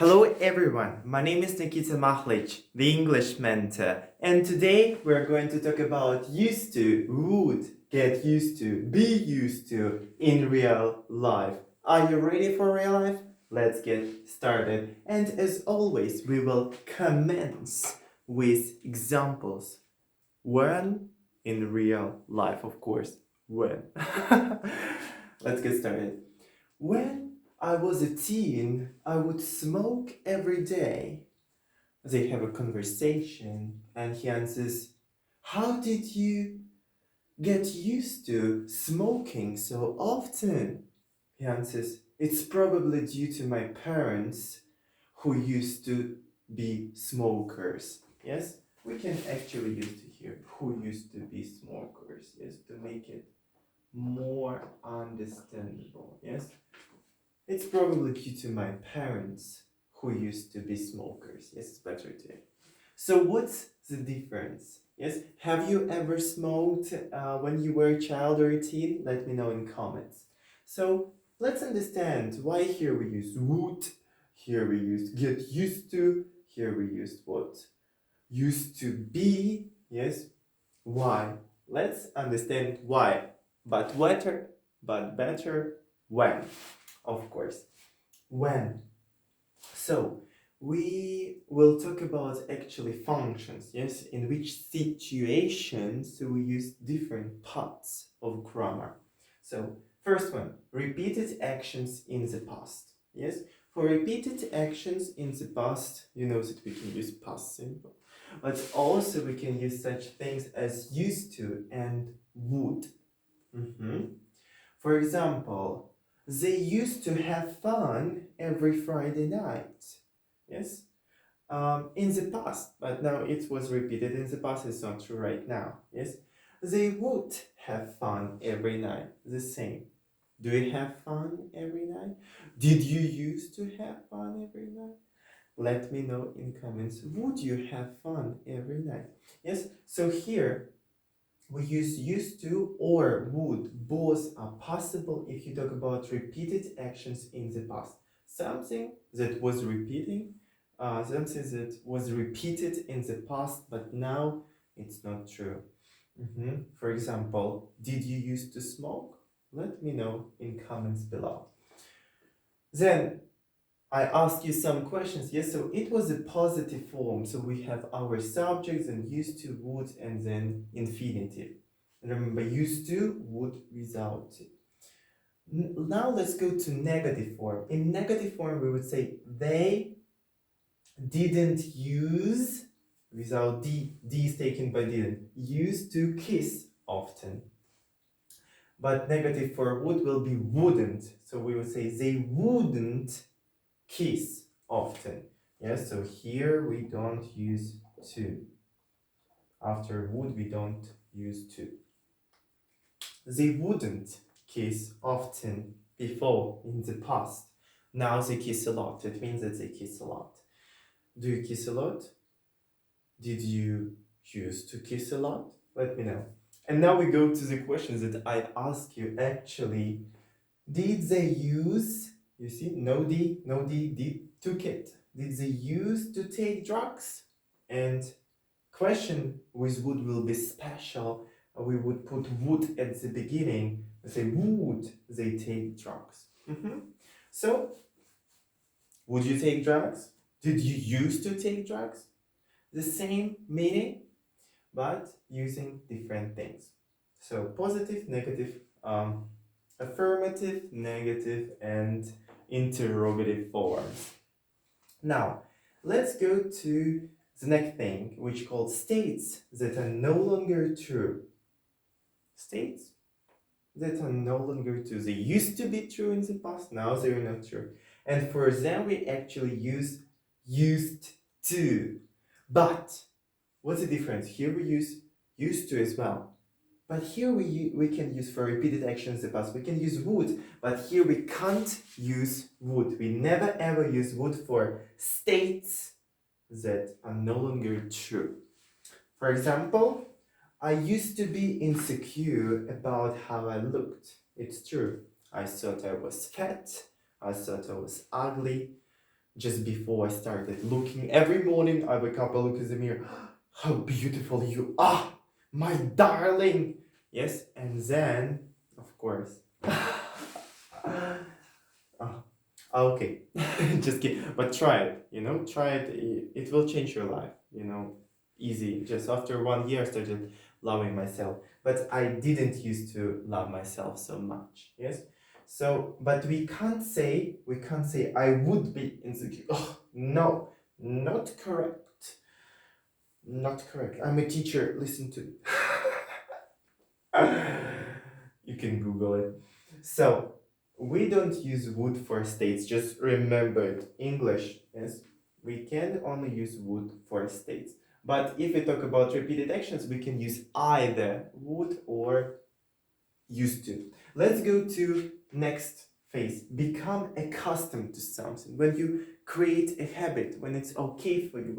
Hello everyone, my name is Nikita Mahlich, the English mentor, and today we're going to talk about used to, would, get used to, be used to in real life. Are you ready for real life? Let's get started. And as always, we will commence with examples. When in real life, of course. When. Let's get started. When I was a teen, I would smoke every day. They have a conversation, and he answers, how did you get used to smoking so often? He answers, it's probably due to my parents who used to be smokers. Yes, we can actually use to here who used to be smokers, yes, to make it more understandable. Yes, it's probably due to my parents who used to be smokers. Yes, it's better to. So what's the difference? Yes, have you ever smoked when you were a child or a teen? Let me know in comments. So let's understand why here we use would, here we use get used to, here we use what? Used to be, yes, why? Let's understand why, but better when, of course. When? So, we will talk about actually functions, yes, in which situations we use different parts of grammar. So, first one, repeated actions in the past, yes. For repeated actions in the past, you know that we can use past simple, but also we can use such things as used to and would. For example, they used to have fun every Friday night. Yes, in the past, but now it was repeated in the past. It's not true right now. Yes, they would have fun every night. The same. Do you have fun every night? Did you used to have fun every night? Let me know in comments. Would you have fun every night? Yes. So here we use used to or would. Both are possible if you talk about repeated actions in the past. Something that was something that was repeated in the past, but now it's not true. For example, did you used to smoke? Let me know in comments below. Then I ask you some questions. Yes, so it was a positive form. So we have our subjects and used to, would, and then infinitive. Remember, used to, would without it. Now let's go to negative form. In negative form, we would say they didn't use, without D is taken by didn't, used to kiss often. But negative for would will be wouldn't. So we would say they wouldn't kiss often. Yes, so here we don't use to. After would, we don't use to. They wouldn't kiss often before in the past. Now they kiss a lot. It means that they kiss a lot. Do you kiss a lot? Did you used to kiss a lot? Let me know. And now we go to the questions that I ask you actually. Did they use, you see, no D, did, took it. Did they use to take drugs? And question with would will be special. We would put would at the beginning. Say, would they take drugs? So, would you take drugs? Did you used to take drugs? The same meaning, but using different things. So, positive, negative, affirmative, negative, and interrogative forms. Now, let's go to the next thing, which called states that are no longer true. States that are no longer true. They used to be true in the past, now they are not true. And for them, we actually use used to. But what's the difference? Here we use used to as well. But here we can use for repeated actions in the past. We can use would, but here we can't use would. We never ever use would for states that are no longer true. For example, I used to be insecure about how I looked. It's true. I thought I was fat. I thought I was ugly. just before I started looking. Every morning I wake up, I look in the mirror. How beautiful you are, my darling. Yes, and then, of course. Ah, okay, just kidding. But try it, try it. It will change your life, easy. Just after 1 year, I started loving myself. But I didn't used to love myself so much. Yes. So, but we can't say I would be insecure. Oh, no, not correct. Not correct. I'm a teacher. Listen to You can Google it. So, we don't use would for states. Just remember it. English, yes. We can only use would for states. But if we talk about repeated actions, we can use either would or used to. Let's go to next phase. Become accustomed to something. When you create a habit, when it's okay for you,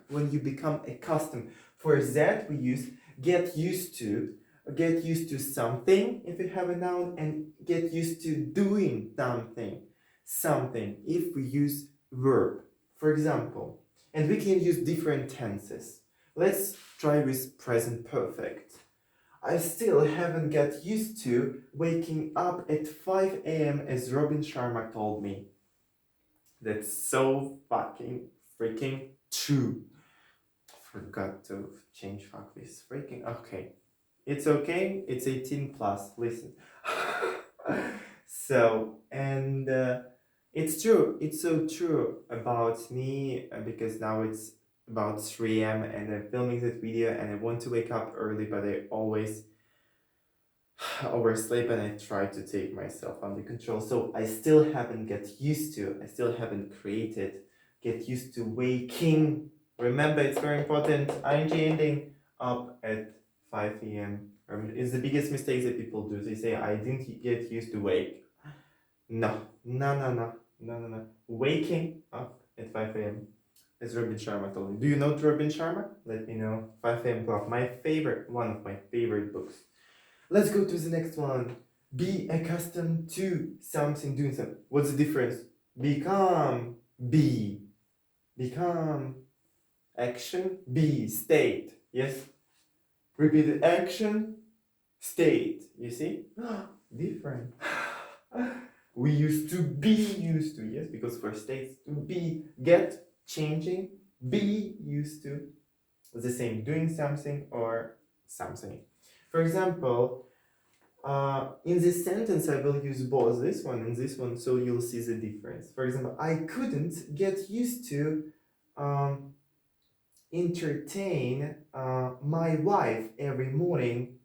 when you become accustomed. For that, we use get used to. Get used to something if you have a noun, and get used to doing something. Something if we use verb. For example, and we can use different tenses. Let's try with present perfect. I still haven't got used to waking up at 5 a.m. as Robin Sharma told me. That's so fucking freaking true. Forgot to change fuck this freaking. Okay. It's okay. It's 18 plus. Listen. So, and it's true. It's so true about me because now it's about 3 a.m. and I'm filming that video and I want to wake up early, but I always oversleep and I try to take myself under control. So I still haven't I still haven't get used to waking. Remember, it's very important. ING ending up at 5 a.m. It's the biggest mistake that people do. They say, I didn't get used to wake. No, no, no, no, no, no, no. Waking up at 5 a.m. As Robin Sharma told me. Do you know Robin Sharma? Let me know. 5 a.m. Club. One of my favorite books. Let's go to the next one. Be accustomed to something, doing something. What's the difference? Become, be. Become, action, be, state. Yes? Repeated action, state. You see? Different. We used to be used to, yes? Because for states, to be, get, changing, be used to. The same, doing something or something. For example, in this sentence, I will use both this one and this one, so you'll see the difference. For example, I couldn't get used to entertain my wife every morning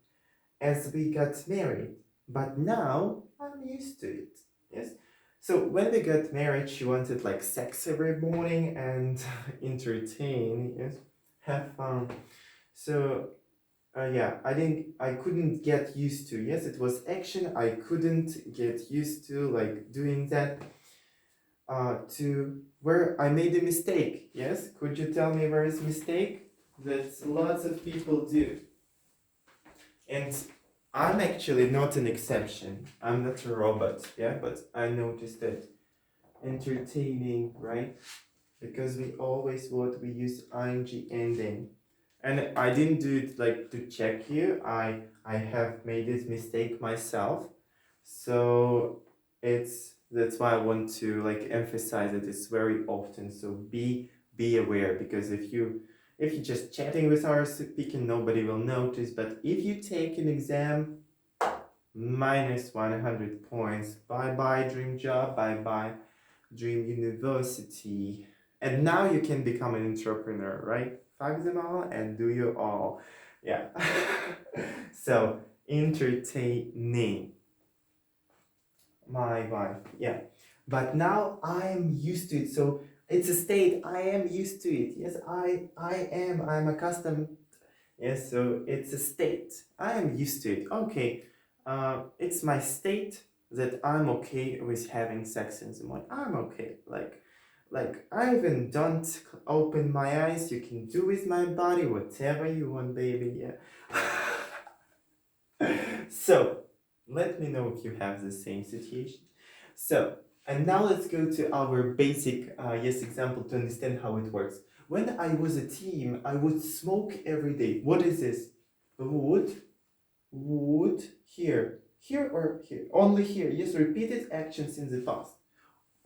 as we got married, but now I'm used to it. Yes. So when we got married, she wanted like sex every morning and entertain. Yes, have fun. So yeah, I couldn't get used to. Yes, it was action. I couldn't get used to like doing that. To where I made a mistake. Yes, could you tell me where is mistake? That lots of people do, and I'm actually not an exception. I'm not a robot. Yeah, but I noticed that entertaining, right? Because we always what we use ing ending. And I didn't do it like to check you. I have made this mistake myself. So that's why I want to like emphasize that it's very often. So be aware, because if you're just chatting with our speaking, nobody will notice. But if you take an exam, minus 100 points. Bye bye dream job. Bye bye dream university. And now you can become an entrepreneur, right? Fuck them all and do you all. Yeah. So, entertaining. My wife. Yeah. But now I am used to it. So, it's a state. I am used to it. Yes, I'm accustomed. Yes, so it's a state. I am used to it. Okay. It's my state that I'm okay with having sex in the morning. I'm okay. Like I even don't open my eyes. You can do with my body whatever you want, baby. Yeah. So let me know if you have the same situation. So And now let's go to our basic yes example to understand how it works. When I was a teen, I would smoke every day. What is this? Would, here or here? Only here. Yes, repeated actions in the past.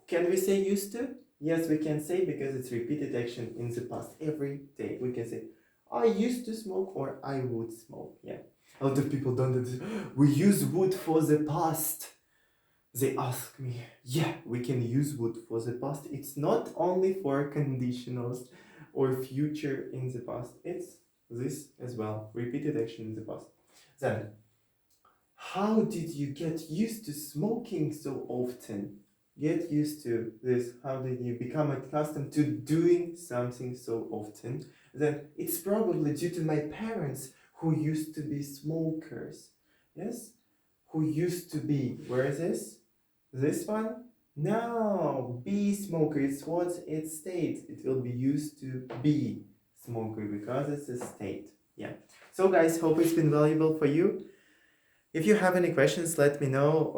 Can we say used to? Yes, we can say because it's repeated action in the past. Every day we can say, I used to smoke or I would smoke. Yeah. A lot of people don't do this. We use would for the past. They ask me, yeah, we can use would for the past. It's not only for conditionals or future in the past. It's this as well. Repeated action in the past. Then, how did you get used to smoking so often? Get used to this. How did you become accustomed to doing something so often? Then it's probably due to my parents who used to be smokers. Yes? Who used to be. Where is this? This one? No, be smoker. It's what it states. It will be used to be smoker because it's a state. Yeah. So guys, hope it's been valuable for you. If you have any questions, let me know,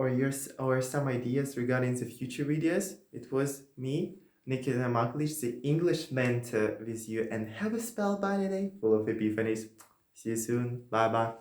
or some ideas regarding the future videos. It was me, Nikita Maklic, the English mentor with you, and have a spellbind day full of epiphanies. See you soon. Bye bye.